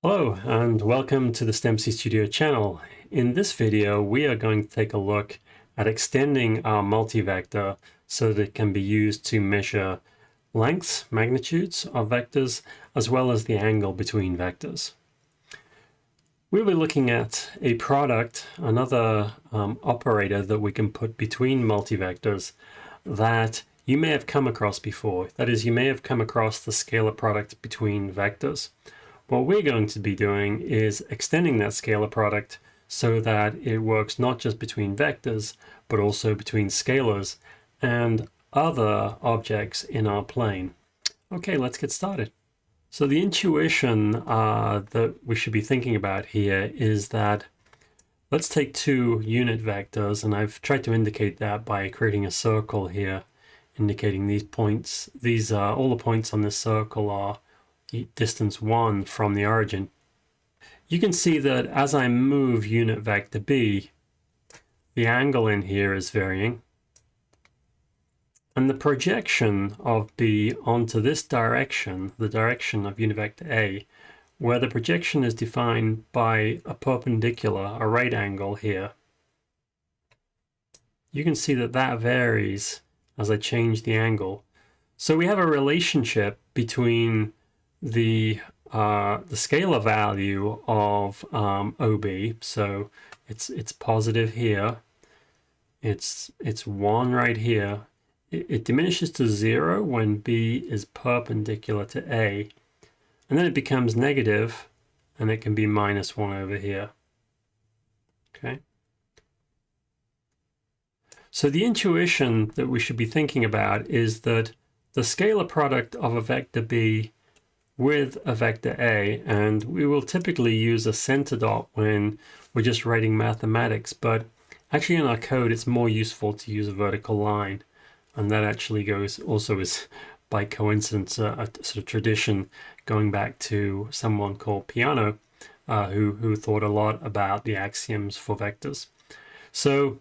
Hello and welcome to the STEMCstudio channel. In this video we are going to take a look at extending our multivector so that it can be used to measure lengths, magnitudes of vectors, as well as the angle between vectors. We'll be looking at a product, another operator that we can put between multivectors that you may have come across before. That is, you may have come across the scalar product between vectors. What we're going to be doing is extending that scalar product so that it works not just between vectors, but also between scalars and other objects in our plane. Okay, let's get started. So the intuition that we should be thinking about here is that let's take two unit vectors, and I've tried to indicate that by creating a circle here, indicating these points. These are all the points on this circle are distance 1 from the origin. You can see that as I move unit vector b, the angle in here is varying, and the projection of b onto this direction, the direction of unit vector a, where the projection is defined by a perpendicular, a right angle here, you can see that that varies as I change the angle. So we have a relationship between the scalar value of OB, so it's positive here, it's 1 right here. It diminishes to 0 when B is perpendicular to A, and then it becomes negative, and it can be -1 over here. Okay. So the intuition that we should be thinking about is that the scalar product of a vector B with a vector A, and we will typically use a center dot when we're just writing mathematics, but actually in our code it's more useful to use a vertical line, and that actually also is by coincidence a sort of tradition going back to someone called Peano, who thought a lot about the axioms for vectors. So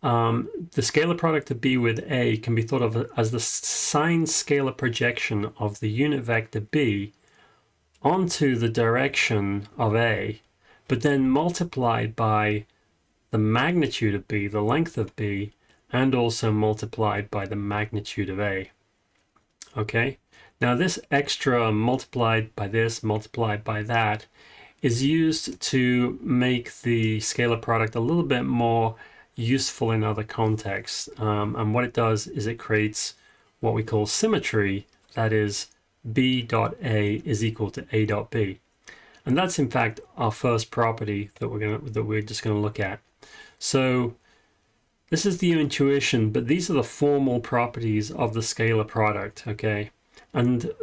the scalar product of B with A can be thought of as the sine scalar projection of the unit vector B onto the direction of A, but then multiplied by the magnitude of B, the length of B, and also multiplied by the magnitude of A. Okay, now this extra multiplied by this, multiplied by that, is used to make the scalar product a little bit more useful in other contexts, and what it does is it creates what we call symmetry, that is b dot a is equal to a dot b, and that's in fact our first property that we're just going to look at. So this is the intuition, but these are the formal properties of the scalar product. Okay, and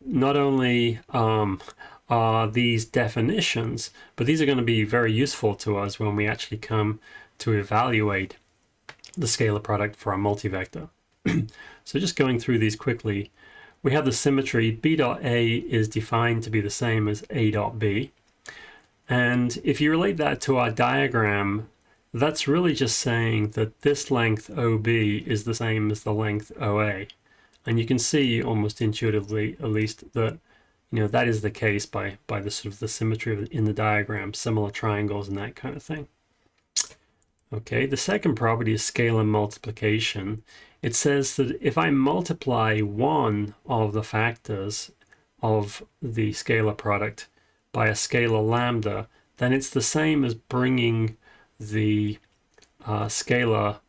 not only are these definitions, but these are going to be very useful to us when we actually come to evaluate the scalar product for our multivector. So just going through these quickly, we have the symmetry b dot a is defined to be the same as a dot b, and if you relate that to our diagram, that's really just saying that this length OB is the same as the length OA, and you can see almost intuitively at least that that is the case by the sort of the symmetry in the diagram, similar triangles and that kind of thing. Okay, the second property is scalar multiplication. It says that if I multiply one of the factors of the scalar product by a scalar lambda, then it's the same as bringing the scalar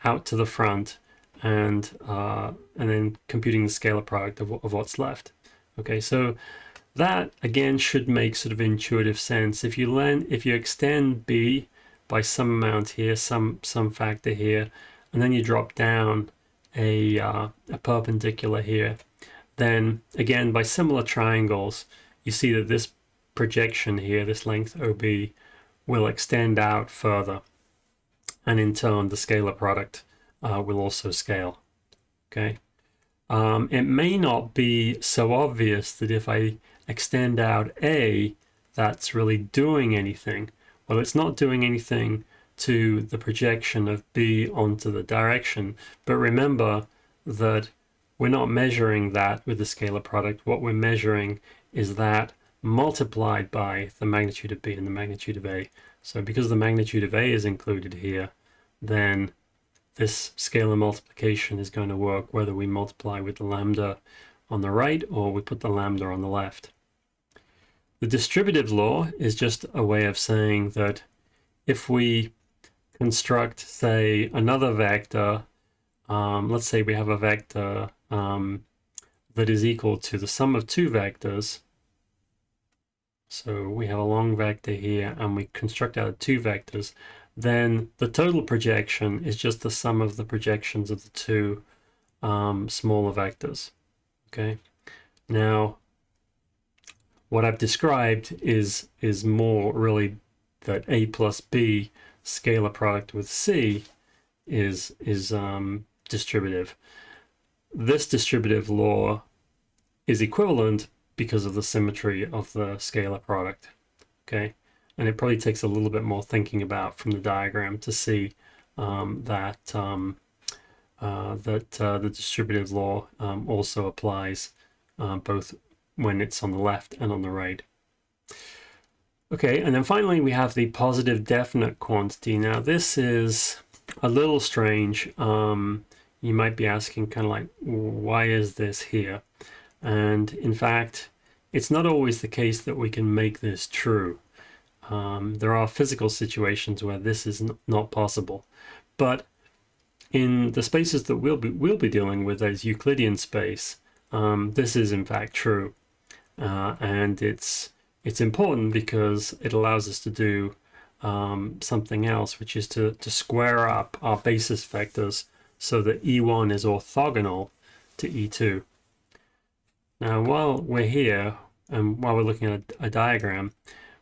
out to the front and then computing the scalar product of what's left. Okay, so that again should make sort of intuitive sense. If you extend b by some amount here, some factor here, and then you drop down a perpendicular here, then again by similar triangles you see that this projection here, this length OB, will extend out further, and in turn the scalar product will also scale. Okay, it may not be so obvious that if I extend out A, that's really doing anything. Well, it's not doing anything to the projection of B onto the direction, but remember that we're not measuring that with the scalar product. What we're measuring is that multiplied by the magnitude of b and the magnitude of a. So because the magnitude of a is included here, then this scalar multiplication is going to work whether we multiply with the lambda on the right or we put the lambda on the left. The distributive law is just a way of saying that if we construct, say, another vector, let's say we have a vector that is equal to the sum of two vectors. So we have a long vector here and we construct out of two vectors, then the total projection is just the sum of the projections of the two smaller vectors. Okay. Now, what I've described is more really that a plus b scalar product with c is distributive. This distributive law is equivalent because of the symmetry of the scalar product. Okay, and it probably takes a little bit more thinking about from the diagram to see that the distributive law also applies both when it's on the left and on the right. Okay, and then finally we have the positive definite quantity. Now this is a little strange. You might be asking kind of like, why is this here? And in fact, it's not always the case that we can make this true. There are physical situations where this is not possible. But in the spaces that we'll be dealing with as Euclidean space, this is in fact true. And it's important because it allows us to do something else, which is to square up our basis vectors so that E1 is orthogonal to E2. Now, while we're here and while we're looking at a diagram,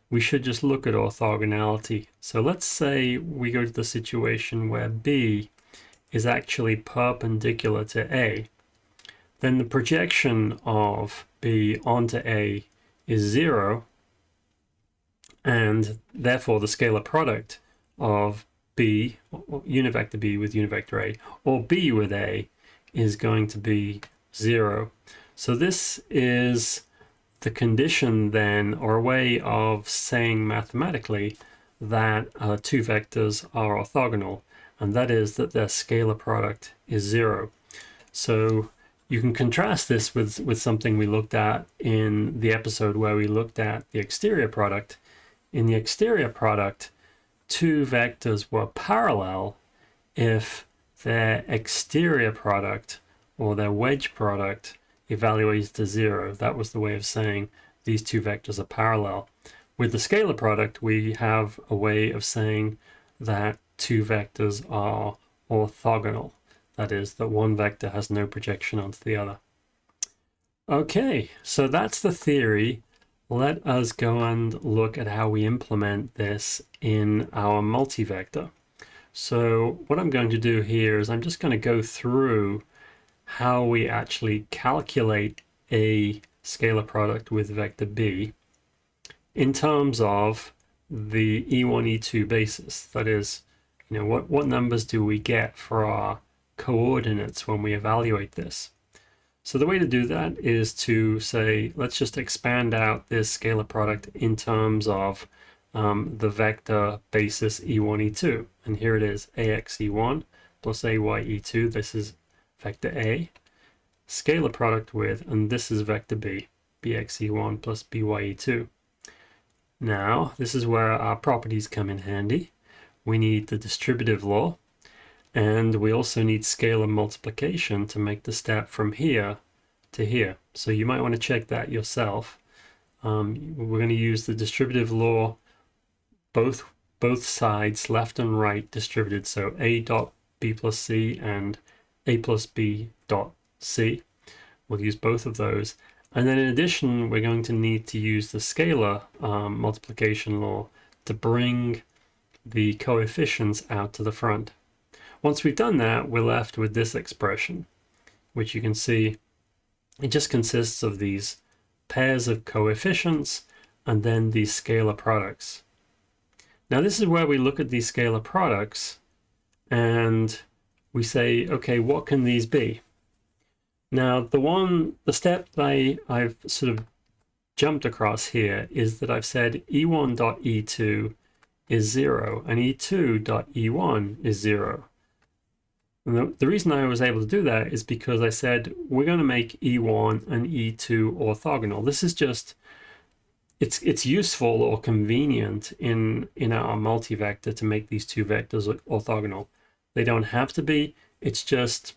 we should just look at orthogonality. So let's say we go to the situation where B is actually perpendicular to A. Then the projection of B onto A is 0, and therefore the scalar product of B, unit vector B with unit vector A, or B with A, is going to be 0. So this is the condition then, or a way of saying mathematically that two vectors are orthogonal, and that is that their scalar product is 0. So you can contrast this with something we looked at in the episode where we looked at the exterior product. In the exterior product, two vectors were parallel if their exterior product or their wedge product evaluates to 0. That was the way of saying these two vectors are parallel. With the scalar product, we have a way of saying that two vectors are orthogonal. That is, that one vector has no projection onto the other. Okay, so that's the theory. Let us go and look at how we implement this in our multivector. So what I'm going to do here is I'm just going to go through how we actually calculate a scalar product with vector B in terms of the E1, E2 basis. That is, what numbers do we get for our coordinates when we evaluate this? So the way to do that is to say, let's just expand out this scalar product in terms of the vector basis E1, E2. And here it is, AX E1 plus AY E2. This is vector A. Scalar product with, and this is vector B, BX E1 plus BY E2. Now, this is where our properties come in handy. We need the distributive law, and we also need scalar multiplication to make the step from here to here. So you might want to check that yourself. We're going to use the distributive law, both sides, left and right, distributed. So A dot B plus C and A plus B dot C. We'll use both of those. And then in addition, we're going to need to use the scalar multiplication law to bring the coefficients out to the front. Once we've done that, we're left with this expression, which you can see it just consists of these pairs of coefficients and then these scalar products. Now this is where we look at these scalar products and we say, okay, what can these be? Now the step I've sort of jumped across here is that I've said E1 dot E2 is 0 and E2 dot E1 is 0. And the reason I was able to do that is because I said we're going to make E1 and E2 orthogonal. This is just, it's useful or convenient in our multivector to make these two vectors orthogonal. They don't have to be. It's just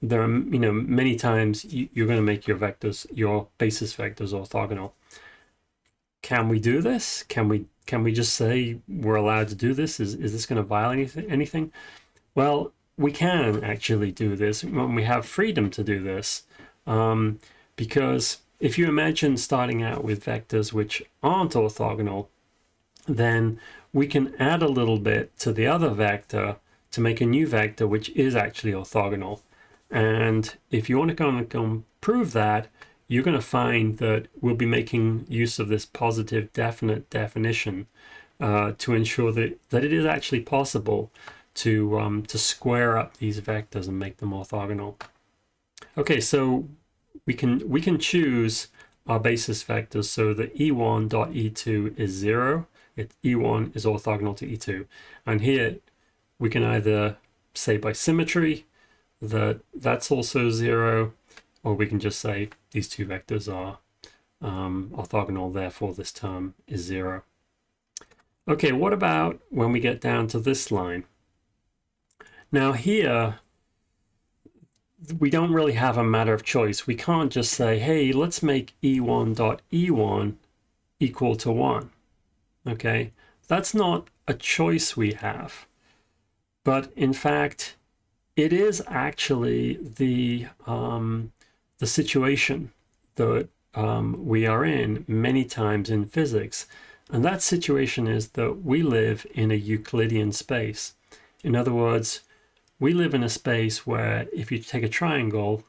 there are, many times you're going to make your vectors, your basis vectors orthogonal. Can we do this? Can we just say we're allowed to do this? Is this going to violate anything? Well, we can actually do this when we have freedom to do this, because if you imagine starting out with vectors which aren't orthogonal, then we can add a little bit to the other vector to make a new vector which is actually orthogonal. And if you want to go and prove that, you're going to find that we'll be making use of this positive definite definition to ensure that it is actually possible to square up these vectors and make them orthogonal. Okay, so we can choose our basis vectors so that E1 dot E2 is 0. E1 is orthogonal to E2. And here we can either say by symmetry that that's also 0, or we can just say these two vectors are orthogonal, therefore this term is 0. Okay, what about when we get down to this line? Now here, we don't really have a matter of choice. We can't just say, hey, let's make E1 dot E1 equal to 1. Okay, that's not a choice we have. But in fact, it is actually the situation that we are in many times in physics. And that situation is that we live in a Euclidean space. In other words, we live in a space where if you take a triangle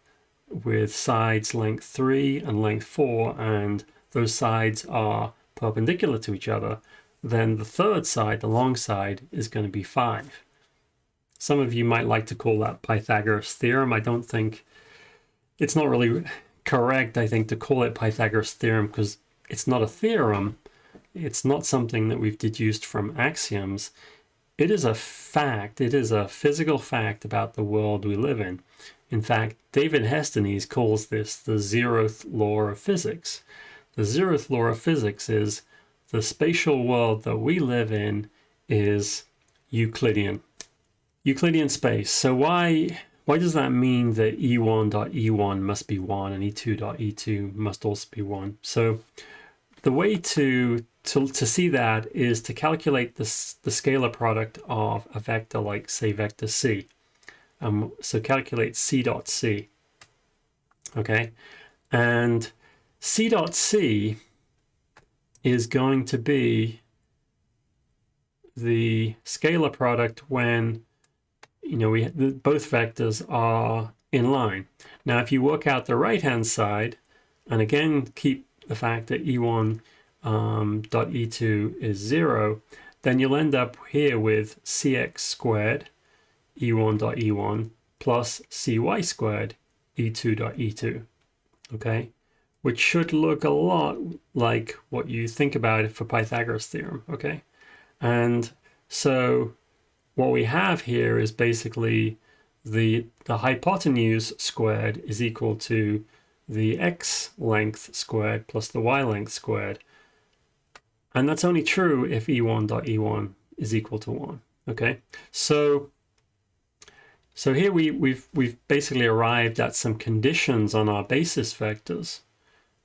with sides length 3 and length 4, and those sides are perpendicular to each other, then the third side, the long side, is going to be 5. Some of you might like to call that Pythagoras theorem. I don't think, it's not really correct, I think, to call it Pythagoras theorem because it's not a theorem. It's not something that we've deduced from axioms. It is a fact. It is a physical fact about the world we live in. In fact, David Hestenes calls this the Zeroth Law of Physics. The Zeroth Law of Physics is the spatial world that we live in is Euclidean. Euclidean space. So why does that mean that E1 dot E1 must be 1 and E2 dot E2 must also be 1? So the way to see that is to calculate the scalar product of a vector like, say, vector C. So calculate C dot C. Okay, and C dot C is going to be the scalar product when both vectors are in line. Now, if you work out the right-hand side, and again keep the fact that E1 dot E2 is 0, then you'll end up here with Cx squared E1 dot E1 plus Cy squared E2 dot E2. Okay, which should look a lot like what you think about it for Pythagoras theorem. Okay, and so what we have here is basically the hypotenuse squared is equal to the x length squared plus the y length squared. And that's only true if E1 dot E1 is equal to 1. Okay, so here we've basically arrived at some conditions on our basis vectors,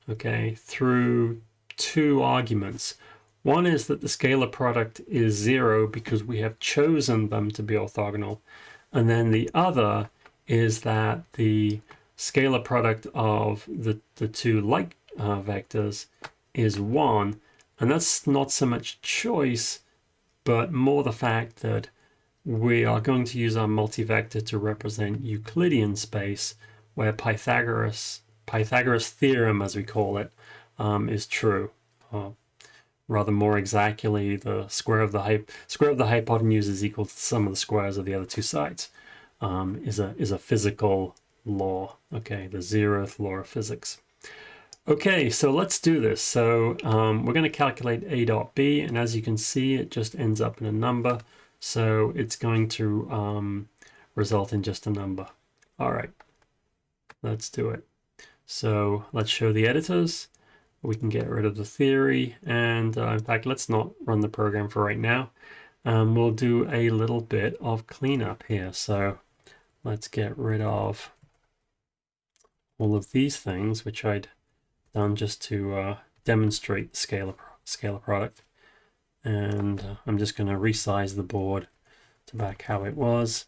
okay, through two arguments. One is that the scalar product is 0 because we have chosen them to be orthogonal. And then the other is that the scalar product of the two like vectors is 1. And that's not so much choice, but more the fact that we are going to use our multivector to represent Euclidean space, where Pythagoras theorem, as we call it, is true. Rather more exactly, the square of the hypotenuse is equal to the sum of the squares of the other two sides. Is a physical law. Okay, the Zeroth Law of Physics. Okay, so let's do this. So we're going to calculate a dot b, and as you can see, it just ends up in a number. So it's going to result in just a number. All right, let's do it. So let's show the editors. We can get rid of the theory, and in fact, let's not run the program for right now. We'll do a little bit of cleanup here. So let's get rid of all of these things, which I'd done just to demonstrate the scalar product. And I'm just going to resize the board to back how it was.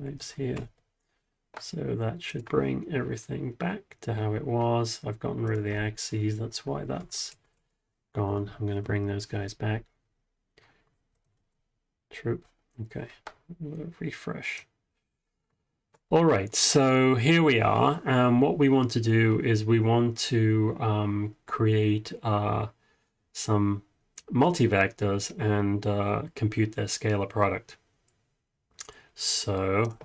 It's here. So that should bring everything back to how it was. I've gotten rid of the axes, that's why that's gone. I'm going to bring those guys back. True. Okay. Refresh. All right, so here we are. What we want to do is we want to create some multivectors and compute their scalar product. So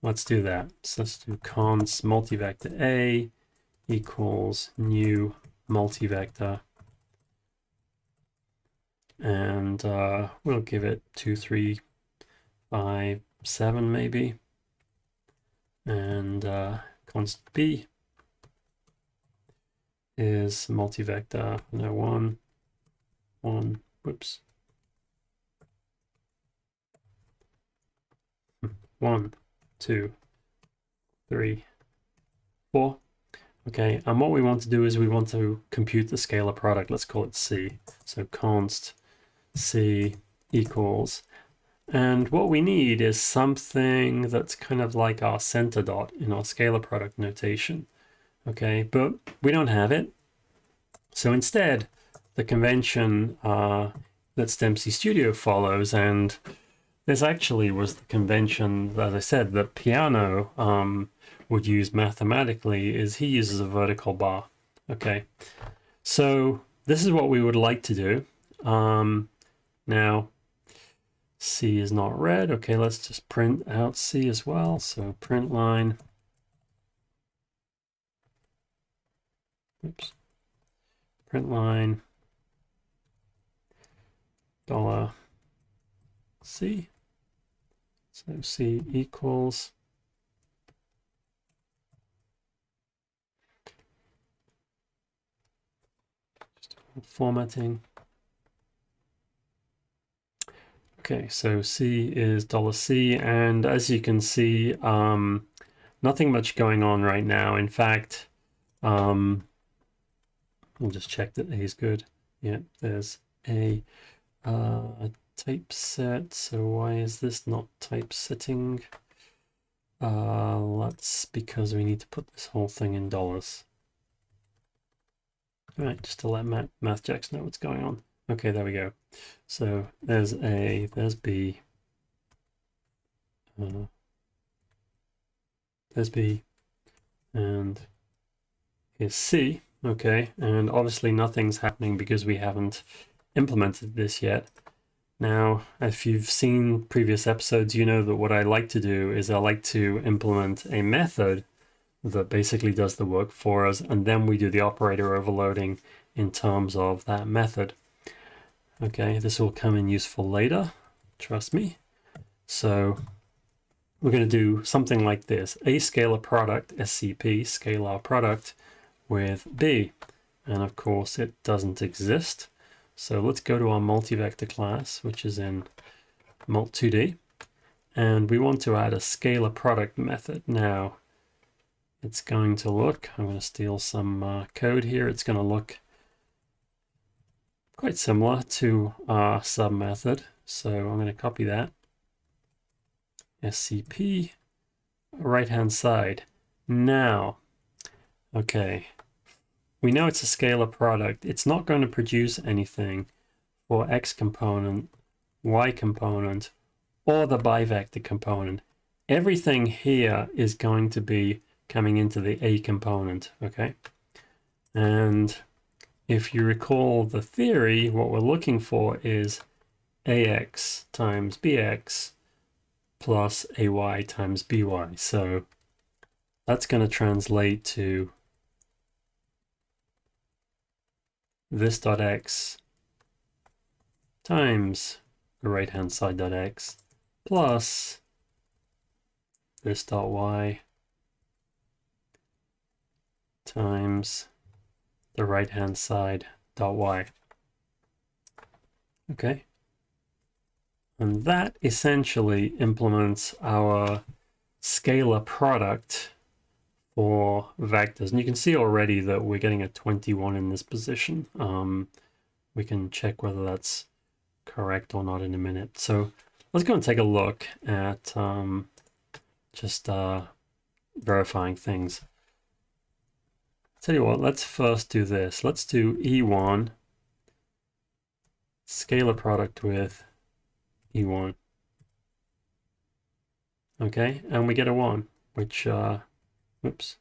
let's do that. So let's do const multivector A equals new multivector. And we'll give it 2, 3, 5, 7 maybe. And const B is multivector, no, 1, 1, whoops. 1, 2, 3, 4. Okay, and what we want to do is we want to compute the scalar product. Let's call it C. So const C equals, and what we need is something that's kind of like our center dot in our scalar product notation. Okay, but we don't have it. So instead, the convention that STEMCstudio follows, and this actually was the convention, as I said, that Piano would use mathematically, is he uses a vertical bar. Okay, so this is what we would like to do. Now, C is not read. Okay, let's just print out C as well. So print line. Oops. Print line $C. So C equals just formatting. Okay, so C is $C, and as you can see, nothing much going on right now. In fact, we'll just check that A is good. Yeah, there's a typeset. So why is this not typesetting? That's because we need to put this whole thing in dollars. All right, just to let MathJax know what's going on. Okay, there we go. So there's A, there's B, there's B, and here's C. Okay, and obviously nothing's happening because we haven't implemented this yet. Now, if you've seen previous episodes, you know that what I like to do is I like to implement a method that basically does the work for us, and then we do the operator overloading in terms of that method. Okay, this will come in useful later, trust me. So we're going to do something like this: a scalar product, SCP, scalar product, with B. And of course it doesn't exist. So let's go to our multivector class, which is in Mult2D, and we want to add a scalar product method. Now it's going to look, I'm going to steal some code here, it's going to look quite similar to our sub method. So I'm going to copy that. SCP, right hand side. Now, okay, we know it's a scalar product. It's not going to produce anything for X component, Y component, or the bivector component. Everything here is going to be coming into the A component, okay? And if you recall the theory, what we're looking for is AX times BX plus AY times BY. So that's going to translate to this dot x times the right-hand side dot x plus this dot y times the right-hand side dot y. Okay. And that essentially implements our scalar product for vectors. And you can see already that we're getting a 21 in this position. We can check whether that's correct or not in a minute. So let's go and take a look at just verifying things. Tell you what, let's first do this. Let's do E1 scalar product with E1. Okay, and we get a 1, which, oops,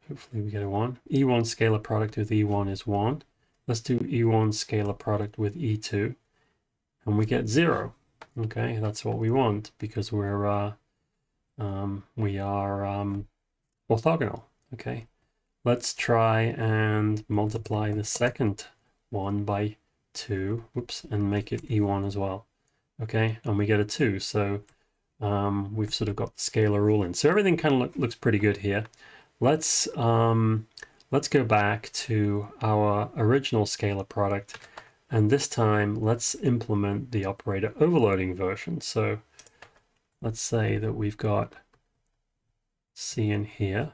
hopefully we get a 1. E1 scalar product with E1 is 1. Let's do E1 scalar product with E2, and we get 0. Okay, that's what we want because we are orthogonal. Okay, let's try and multiply the second one by 2, oops, and make it E1 as well. Okay, and we get a 2, so we've sort of got the scalar rule in. So everything kind of looks pretty good here. Let's go back to our original scalar product, and this time let's implement the operator overloading version. So let's say that we've got C in here.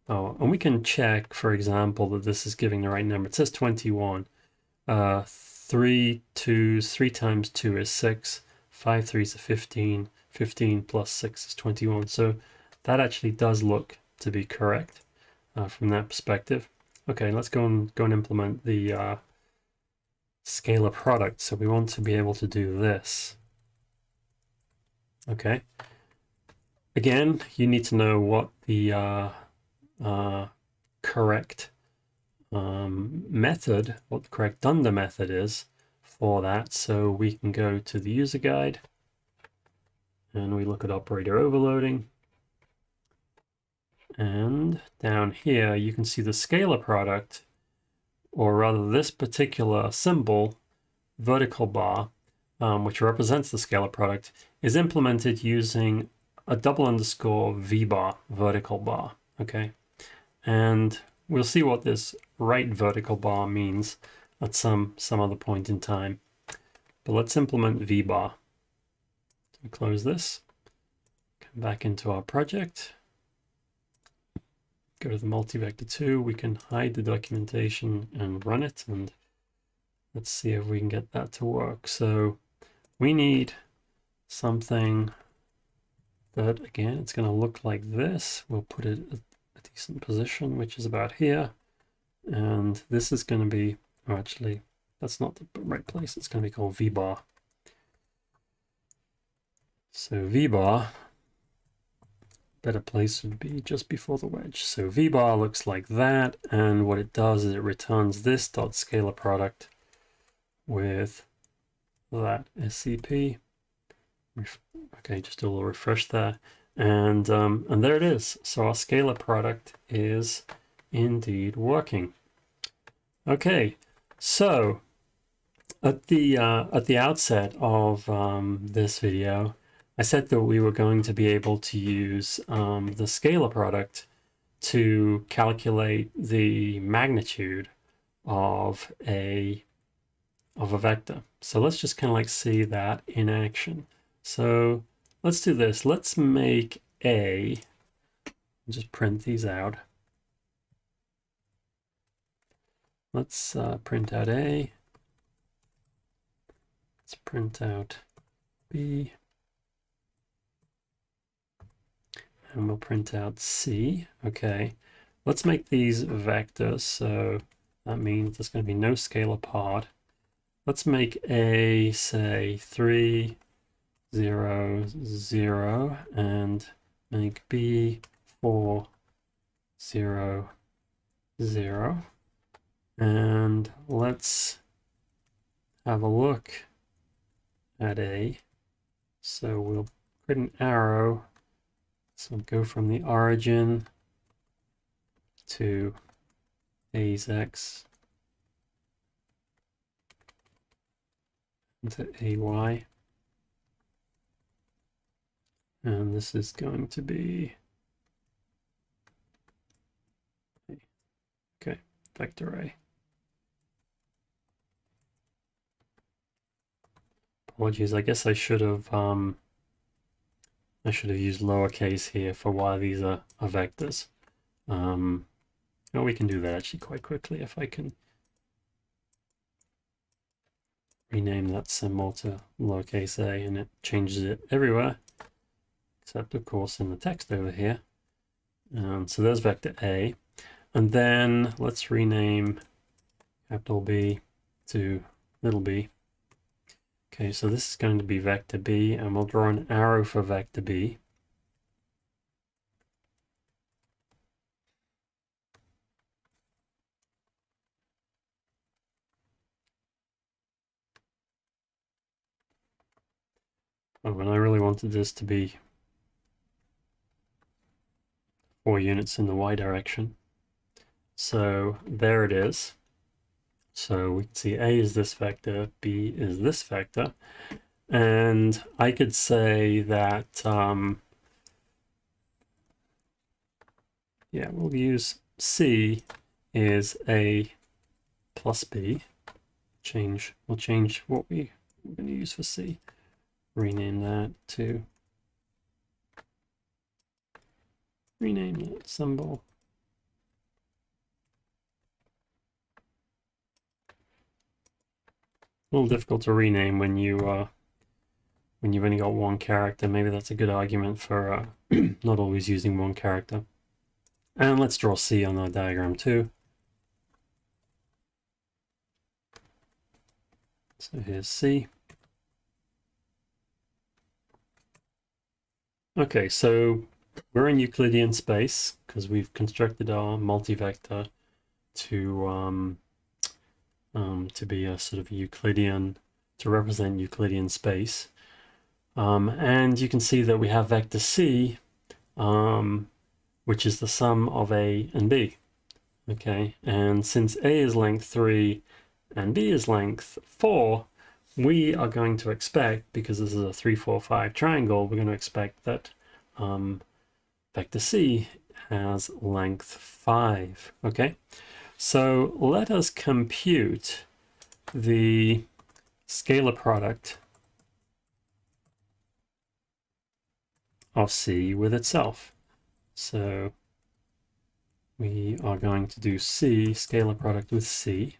Oh, and we can check, for example, that this is giving the right number. It says 21. 3 times 2 is 6. 5 3s are 15. 15 plus 6 is 21. So that actually does look to be correct from that perspective. Okay, let's go and implement the scalar product. So we want to be able to do this. Okay. Again, you need to know what the correct method, what the correct dunder method is for that. So we can go to the user guide and we look at operator overloading. And down here, you can see the scalar product, or rather this particular symbol, vertical bar, which represents the scalar product, is implemented using a double underscore V bar, vertical bar, okay? And we'll see what this right vertical bar means at some other point in time. But let's implement V bar. So close this, come back into our project, go to the Multivector 2, we can hide the documentation and run it, and let's see if we can get that to work. So we need something that, again, it's going to look like this. We'll put it at a decent position, which is about here. And this is going to be, oh, actually, that's not the right place. It's going to be called V-bar. So V-bar, better place would be just before the wedge. So V-bar looks like that. And what it does is it returns this dot scalar product with that SCP. Okay, just do a little refresh there, and there it is. So our scalar product is indeed working. Okay, so at the outset of this video, I said that we were going to be able to use the scalar product to calculate the magnitude of a vector. So let's just kind of like see that in action. So let's do this. Let's make A, just print these out. Let's print out A. Let's print out B. And we'll print out C. Okay. Let's make these vectors. So that means there's going to be no scalar part. Let's make A, say, 3, 0, 0, and make B 4, 0, 0. And let's have a look at A. So we'll put an arrow So go from the origin to A's x into AY. And this is going to be, okay, vector A. Apologies, I guess I should have used lowercase here for why these are vectors. We can do that actually quite quickly if I can rename that symbol to lowercase a, and it changes it everywhere, except of course in the text over here. So there's vector A. And then let's rename capital B to little b. Okay, so this is going to be vector B, and we'll draw an arrow for vector B. Oh, and I really wanted this to be 4 units in the y direction. So there it is. So we can see A is this vector, B is this vector. And I could say that, yeah, we'll use C is A plus B. We'll change what we're going to use for C. Rename that to, rename that symbol. A little difficult to rename when you've only got one character. Maybe that's a good argument for not always using one character. And let's draw C on our diagram too. So here's C. Okay, so we're in Euclidean space because we've constructed our multivector to be a sort of Euclidean, to represent Euclidean space. And you can see that we have vector C, which is the sum of A and B. Okay, and since A is length 3 and B is length 4, we are going to expect, because this is a 3, 4, 5 triangle, we're going to expect that vector C has length 5. Okay, so let us compute the scalar product of C with itself. So we are going to do C, scalar product with C.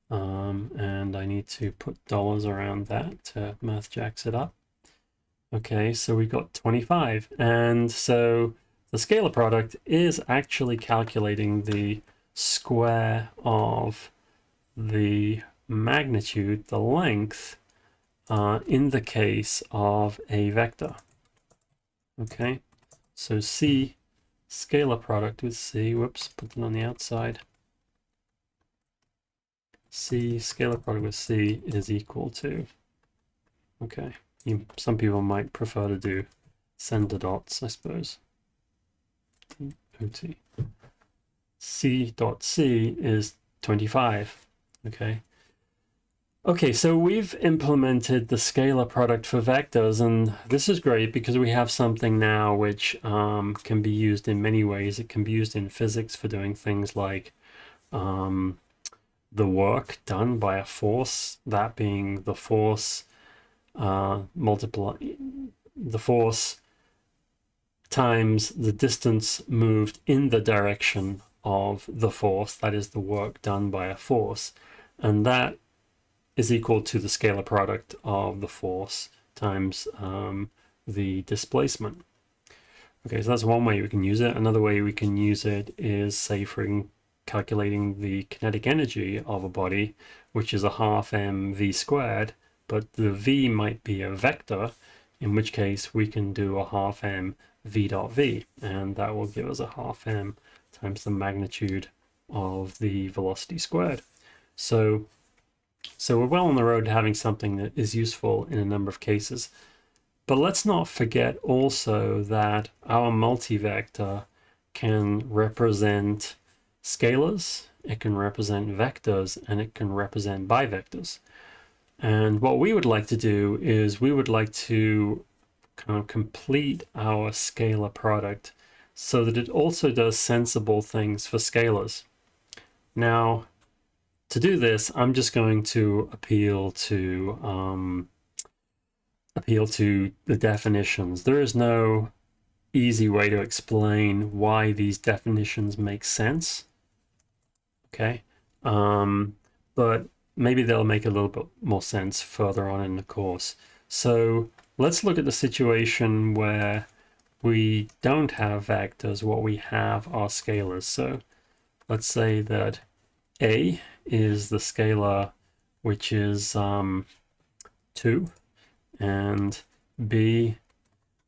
And I need to put dollars around that to math jacks it up. Okay, so we got 25. And so the scalar product is actually calculating the square of the magnitude, the length, in the case of a vector. Okay, so C, scalar product with C, whoops, put it on the outside. C, scalar product with C is equal to, okay, some people might prefer to do center dots, I suppose. OT. C dot C is 25, okay. Okay, so we've implemented the scalar product for vectors, and this is great because we have something now which can be used in many ways. It can be used in physics for doing things like the work done by a force, that being the force the force times the distance moved in the direction of the force, that is the work done by a force, and that is equal to the scalar product of the force times the displacement. Okay, so that's one way we can use it. Another way we can use it is, say, for calculating the kinetic energy of a body, which is a half mv squared, but the v might be a vector, in which case we can do a half m v dot v, and that will give us a half m times the magnitude of the velocity squared. So we're well on the road to having something that is useful in a number of cases. But let's not forget also that our multivector can represent scalars, it can represent vectors, and it can represent bivectors. And what we would like to do is we would like to kind of complete our scalar product so that it also does sensible things for scalars. Now, to do this, I'm just going to appeal to the definitions. There is no easy way to explain why these definitions make sense. Okay, but maybe they'll make a little bit more sense further on in the course. So let's look at the situation where we don't have vectors. What we have are scalars. So let's say that A is the scalar which is 2, and B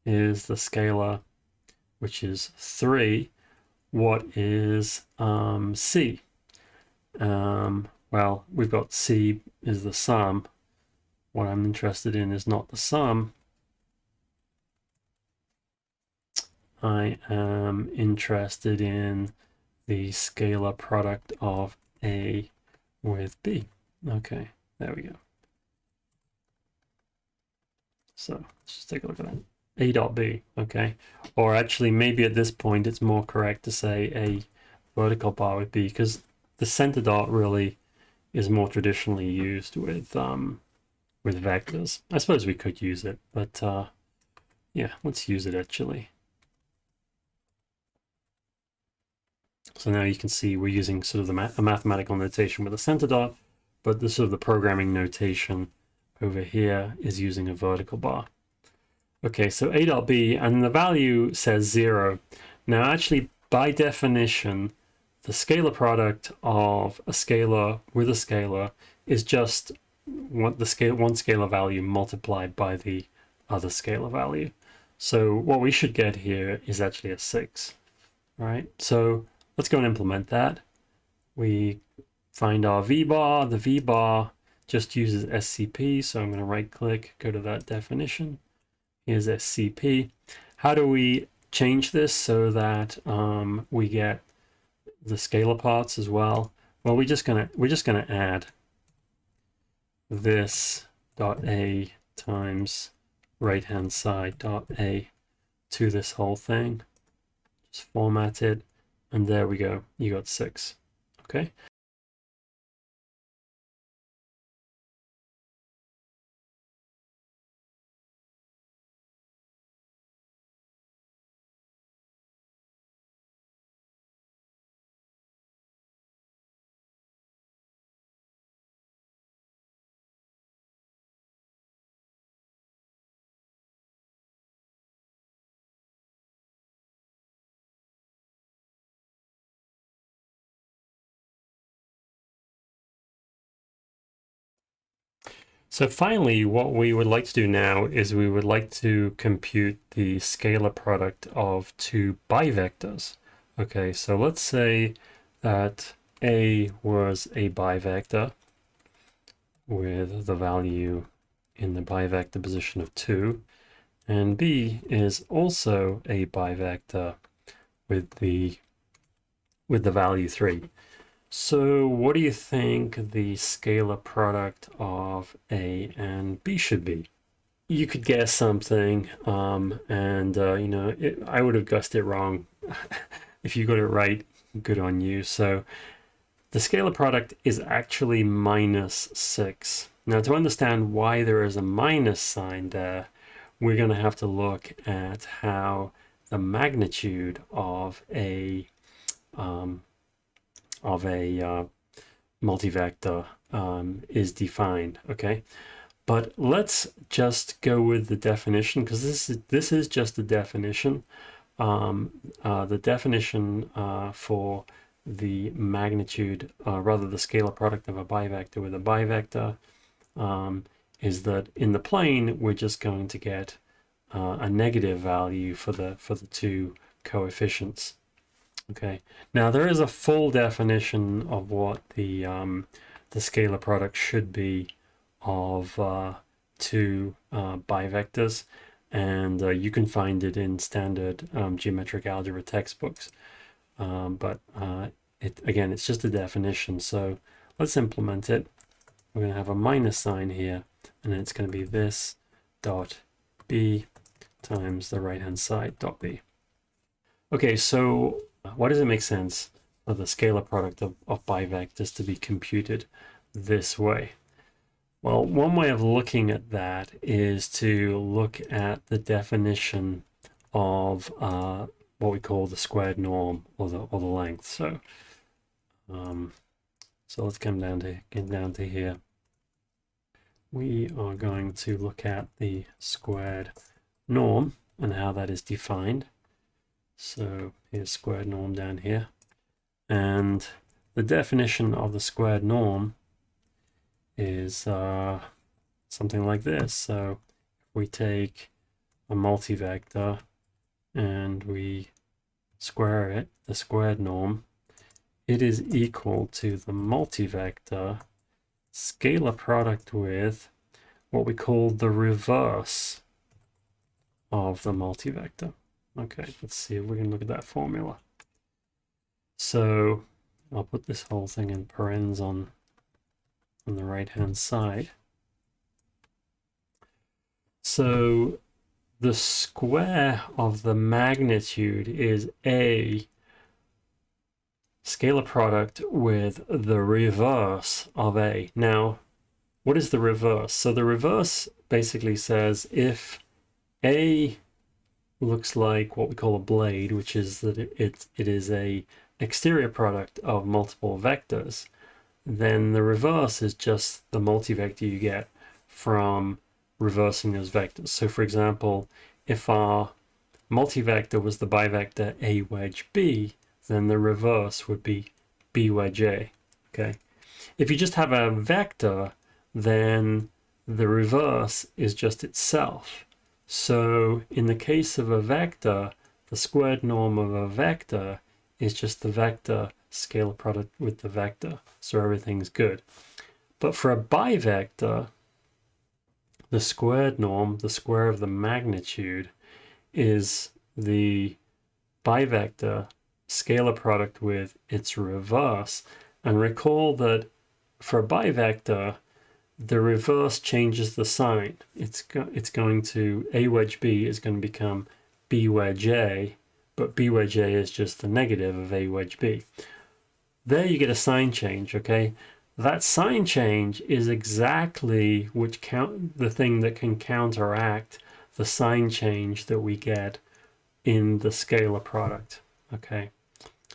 is the scalar which is 3. What is C? Well, we've got C is the sum. What I'm interested in is not the sum. I am interested in the scalar product of A with B. Okay, there we go. So let's just take a look at that. A dot B, okay. Or actually, maybe at this point, it's more correct to say a vertical bar with B, because the center dot really is more traditionally used with vectors. I suppose we could use it, but yeah, let's use it actually. So now you can see we're using sort of a mathematical notation with a center dot, but the sort of the programming notation over here is using a vertical bar. Okay, so A dot B, and the value says 0. Now actually, by definition, the scalar product of a scalar with a scalar is just one scalar value multiplied by the other scalar value. So what we should get here is actually a 6, right? So let's go and implement that. We find our v-bar. The v-bar just uses SCP, so I'm going to right-click, go to that definition. Here's SCP. How do we change this so that we get the scalar parts as well? Well, we're just gonna add this dot A times right-hand side dot A to this whole thing. Just format it, and there we go. You got 6. Okay. So finally, what we would like to do now is we would like to compute the scalar product of two bivectors. Okay, so let's say that A was a bivector with the value in the bivector position of 2, and B is also a bivector with the value 3. So what do you think the scalar product of A and B should be? You could guess something, and you know, I would have guessed it wrong. If you got it right, good on you. So the scalar product is actually -6. Now, to understand why there is a minus sign there, we're going to have to look at how the magnitude of a multivector is defined. Okay, but let's just go with the definition, because this is just the definition. The definition for the magnitude, rather the scalar product of a bivector with a bivector, is that in the plane we're just going to get a negative value for the two coefficients. Okay, now there is a full definition of what the scalar product should be of two bivectors, and you can find it in standard geometric algebra textbooks. But again, it's just a definition. So let's implement it. We're going to have a minus sign here, and it's going to be this dot b times the right-hand side dot b. Okay, so why does it make sense for the scalar product of bivectors to be computed this way? Well, one way of looking at that is to look at the definition of what we call the squared norm, or the length. So let's come down to here. We are going to look at the squared norm and how that is defined. So here's squared norm down here, and the definition of the squared norm is something like this. So if we take a multivector and we square it, the squared norm, it is equal to the multivector scalar product with what we call the reverse of the multivector. Okay, let's see if we can look at that formula. So I'll put this whole thing in parens on the right-hand side. So the square of the magnitude is a scalar product with the reverse of a. Now, what is the reverse? So the reverse basically says if a looks like what we call a blade, which is that it is a exterior product of multiple vectors, then the reverse is just the multivector you get from reversing those vectors. So for example, if our multivector was the bivector a wedge b, then the reverse would be b wedge a. Okay. If you just have a vector, then the reverse is just itself. So in the case of a vector, the squared norm of a vector is just the vector scalar product with the vector. So everything's good. But for a bivector, the squared norm, the square of the magnitude, is the bivector scalar product with its reverse. And recall that for a bivector, the reverse changes the sign. It's going to a wedge b is going to become b wedge a, but b wedge a is just the negative of a wedge b. There you get a sign change, okay? That sign change is exactly the thing that can counteract the sign change that we get in the scalar product, okay?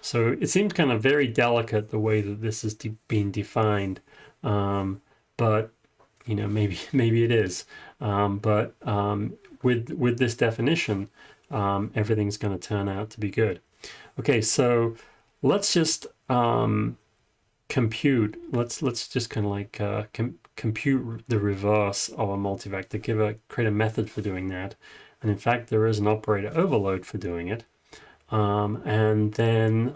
So it seems kind of very delicate the way that this is being defined, but you know, maybe it is. With this definition, everything's going to turn out to be good. Okay, so let's just compute. Let's just kind of like compute the reverse of a multivector. Create a method for doing that, and in fact, there is an operator overload for doing it. And then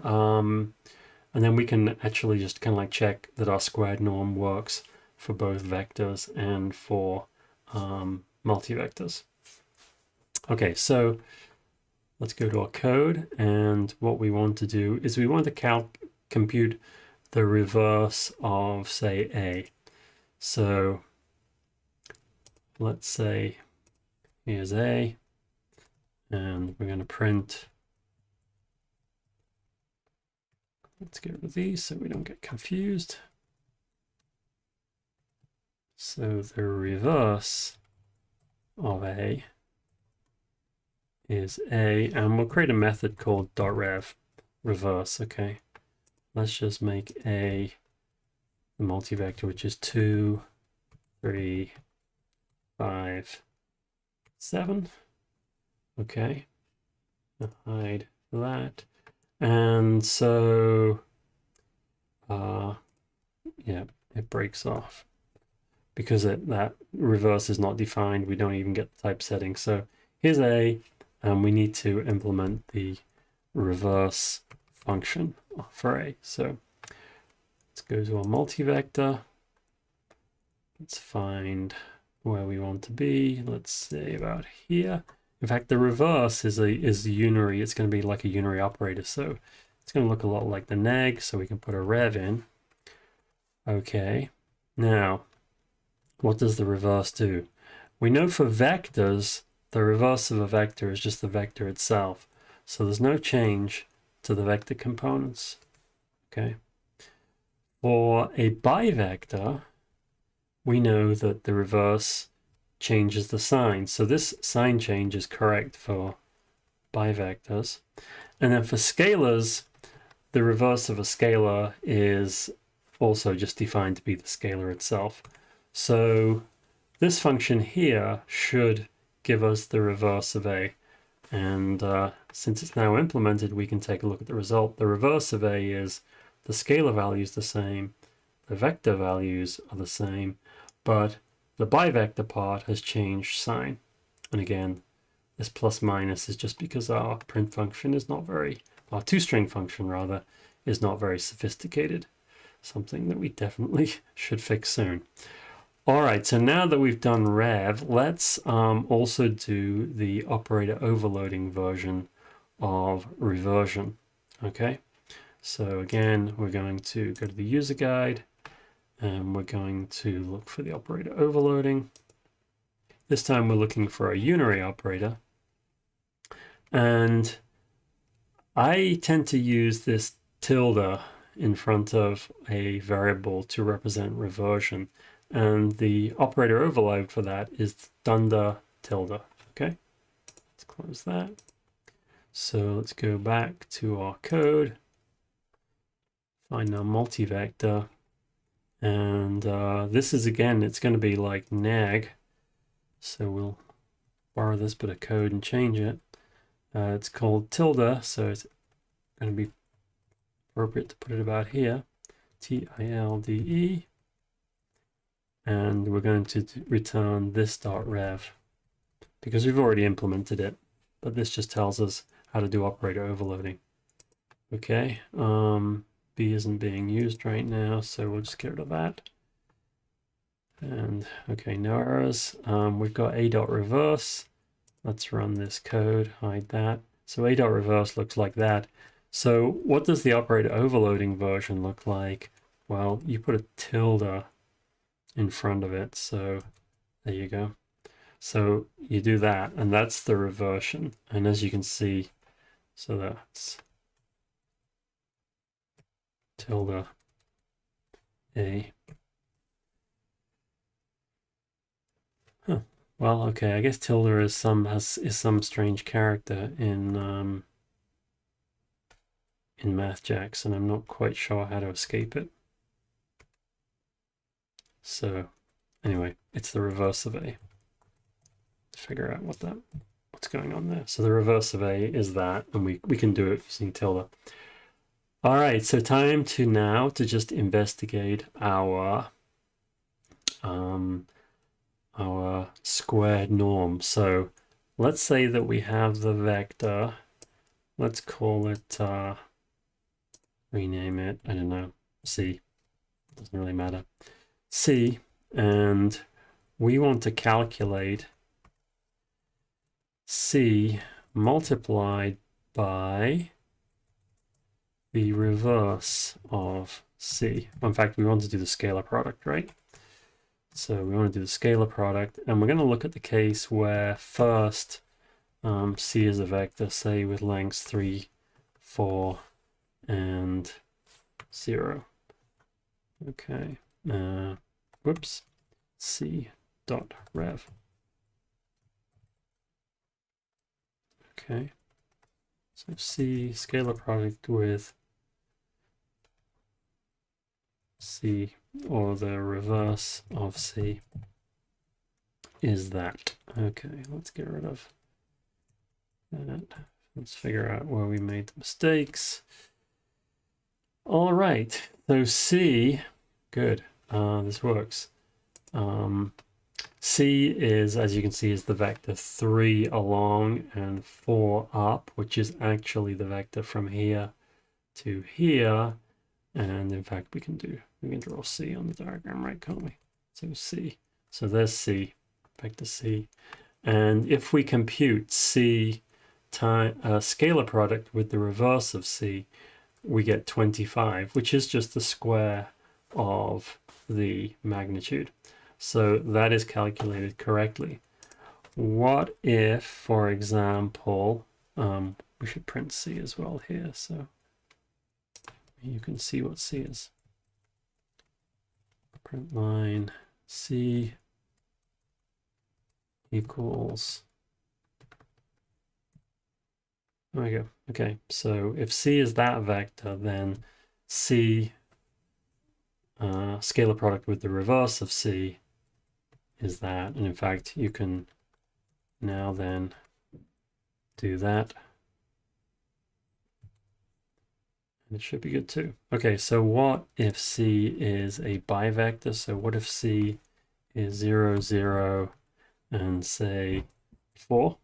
we can actually just kind of like check that our squared norm works for both vectors and for multivectors. Okay, so let's go to our code, and what we want to do is we want to compute the reverse of, say, a. So let's say here's a, and we're going to print. Let's get rid of these so we don't get confused. So the reverse of a is a, and we'll create a method called .rev reverse. Okay, let's just make a the multivector, which is 2, 3, 5, 7. Okay, I'll hide that. And so, yeah, it breaks off because that reverse is not defined. We don't even get the type setting. So here's a, and we need to implement the reverse function for a. So let's go to our multivector. Let's find where we want to be. Let's say about here. In fact, the reverse is unary. It's going to be like a unary operator, so it's going to look a lot like the neg, so we can put a rev in. Okay, now what does the reverse do? We know for vectors, the reverse of a vector is just the vector itself. So there's no change to the vector components. Okay. For a bivector, we know that the reverse changes the sign. So this sign change is correct for bivectors. And then for scalars, the reverse of a scalar is also just defined to be the scalar itself. So this function here should give us the reverse of A. And since it's now implemented, we can take a look at the result. The reverse of A is the scalar value is the same, the vector values are the same, but the bivector part has changed sign. And again, this plus minus is just because our print function is not very, our two-string function rather, is not very sophisticated. Something that we definitely should fix soon. All right, so now that we've done rev, let's also do the operator overloading version of reversion. Okay, so again, we're going to go to the user guide and we're going to look for the operator overloading. This time we're looking for a unary operator. And I tend to use this tilde in front of a variable to represent reversion. And the operator overload for that is dunder tilde. Okay, let's close that. So let's go back to our code, find our multivector, and this is, again, it's going to be like neg. So we'll borrow this bit of code and change it. It's called tilde, so it's going to be appropriate to put it about here, tilde. And we're going to return this dot rev because we've already implemented it, but this just tells us how to do operator overloading. Okay, B isn't being used right now, so we'll just get rid of that. And okay, no errors. We've got a dot reverse. Let's run this code, hide that. So a dot reverse looks like that. So what does the operator overloading version look like? Well, you put a tilde in front of it, so there you go. So you do that, and that's the reversion. And as you can see, so that's tilde A. Huh. Well, okay, I guess tilde is some strange character in MathJax, and I'm not quite sure how to escape it. So anyway, it's the reverse of A. Let's figure out what's going on there. So the reverse of A is that, and we can do it using tilde. All right, so time to now to just investigate our squared norm. So let's say that we have the vector. Let's call it, rename it, I don't know, C. Doesn't really matter. C, and we want to calculate C multiplied by the reverse of C. In fact, we want to do the scalar product, right? So we want to do the scalar product, and we're going to look at the case where first C is a vector, say with lengths 3, 4, and 0. Okay. Whoops, C dot rev. Okay, so C scalar product with C, or the reverse of C, is that. Okay, let's get rid of that. Let's figure out where we made the mistakes. All right, so C, good. This works. C is, as you can see, is the vector 3 along and 4 up, which is actually the vector from here to here. And in fact, we can draw C on the diagram, right, can't we? So C. So there's C. vector C. And if we compute C time scalar product with the reverse of C, we get 25, which is just the square of the magnitude. So that is calculated correctly. What if, for example, we should print C as well here, so you can see what C is. Print line C equals, there we go. Okay, so if C is that vector, then C scalar product with the reverse of C is that. And in fact, you can now then do that. And it should be good too. Okay, so what if C is a bivector? So what if C is 0, 0, and say 4?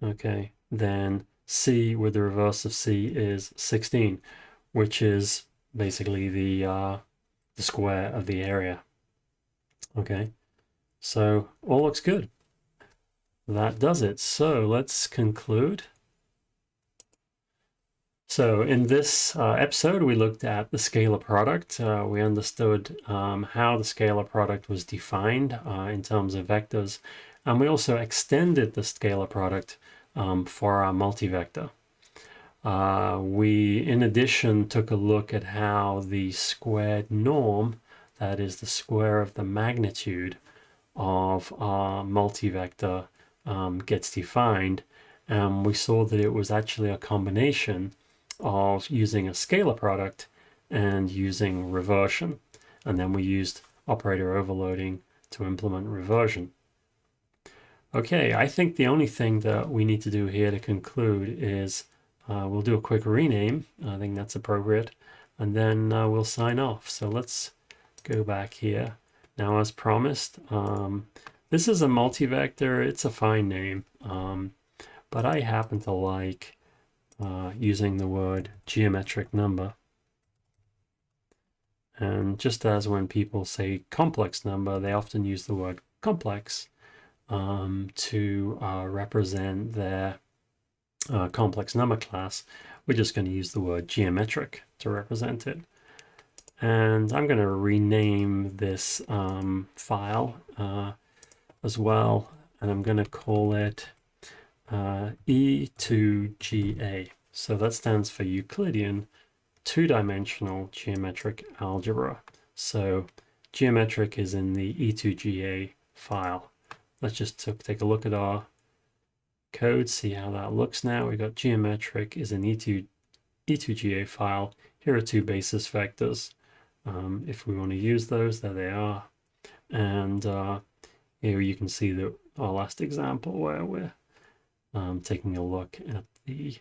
Okay, then C with the reverse of C is 16, which is basically the square of the area. Okay, so all looks good. That does it. So let's conclude. So in this episode, we looked at the scalar product. We understood how the scalar product was defined in terms of vectors. And we also extended the scalar product for our multivector. We, in addition, took a look at how the squared norm, that is the square of the magnitude of our multivector, gets defined. And we saw that it was actually a combination of using a scalar product and using reversion. And then we used operator overloading to implement reversion. Okay, I think the only thing that we need to do here to conclude is we'll do a quick rename. I think that's appropriate. And then we'll sign off. So let's go back here. Now, as promised, this is a multivector. It's a fine name, but I happen to like using the word geometric number. And just as when people say complex number, they often use the word complex to represent their complex number class. We're just going to use the word geometric to represent it. And I'm going to rename this file as well, and I'm going to call it E2GA. So that stands for Euclidean two-dimensional geometric algebra. So geometric is in the E2GA file. Let's just take a look at our code, see how that looks now. We've got geometric is an E2GA file. Here are two basis vectors. If we want to use those, there they are. And here you can see our last example where we're taking a look at the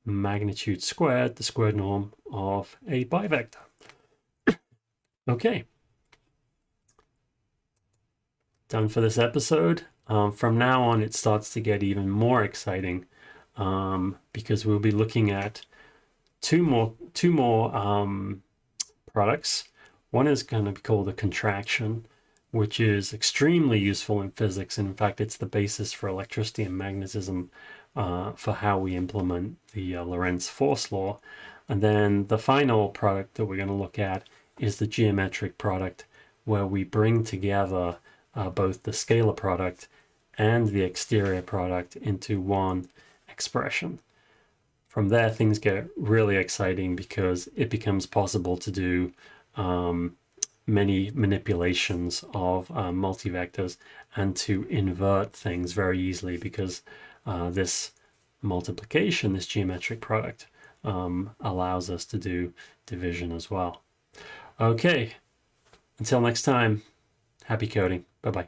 magnitude squared, the squared norm of a bivector. Okay. Done for this episode. From now on, it starts to get even more exciting because we'll be looking at two more products. One is going to be called a contraction, which is extremely useful in physics. In fact, it's the basis for electricity and magnetism for how we implement the Lorentz force law. And then the final product that we're going to look at is the geometric product, where we bring together both the scalar product and the exterior product into one expression. From there, things get really exciting because it becomes possible to do many manipulations of multivectors and to invert things very easily because this multiplication, this geometric product, allows us to do division as well. Okay, until next time, happy coding. Bye-bye.